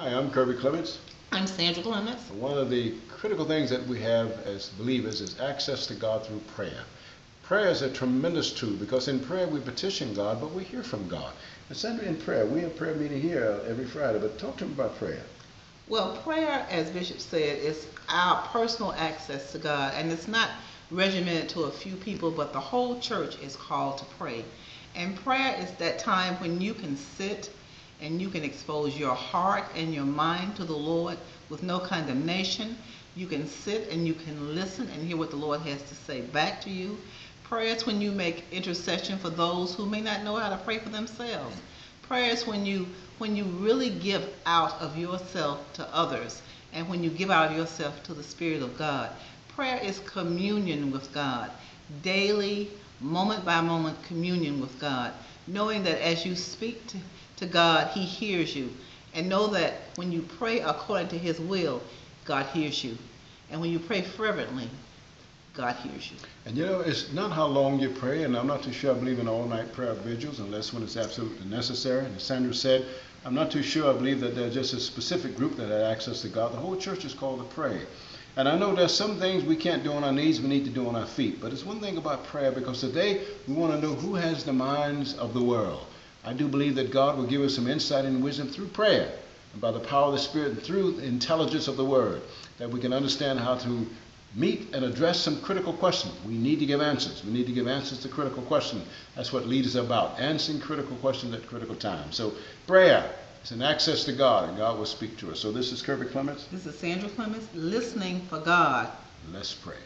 Hi, I'm Kirby Clements. I'm Sandra Clements. One of the critical things that we have as believers is access to God through prayer. Prayer is a tremendous tool because in prayer we petition God, but we hear from God. And Sandra, in prayer, we have prayer meeting here every Friday, but talk to me about prayer. Well, prayer, as Bishop said, is our personal access to God, and it's not regimented to a few people, but the whole church is called to pray. And prayer is that time when you can sit and you can expose your heart and your mind to the Lord with no condemnation. You can sit and you can listen and hear what the Lord has to say back to you. Prayer is when you make intercession for those who may not know how to pray for themselves. Prayer is when you really give out of yourself to others, and when you give out of yourself to the Spirit of God. Prayer is communion with God, daily, moment by moment communion with God, knowing that as you speak to God, He hears you. And know that when you pray according to His will, God hears you. And when you pray fervently, God hears you. And you know, it's not how long you pray, and I'm not too sure I believe in all-night prayer vigils unless when it's absolutely necessary. And as Sandra said, I'm not too sure I believe that there's just a specific group that has access to God. The whole church is called to pray. And I know there's some things we can't do on our knees, we need to do on our feet. But it's one thing about prayer, because today we want to know who has the minds of the world. I do believe that God will give us some insight and wisdom through prayer, and by the power of the Spirit and through the intelligence of the Word, that we can understand how to meet and address some critical questions. We need to give answers. We need to give answers to critical questions. That's what leaders are about, answering critical questions at critical times. So prayer is an access to God, and God will speak to us. So this is Kirby Clements. This is Sandra Clements, listening for God. Let's pray.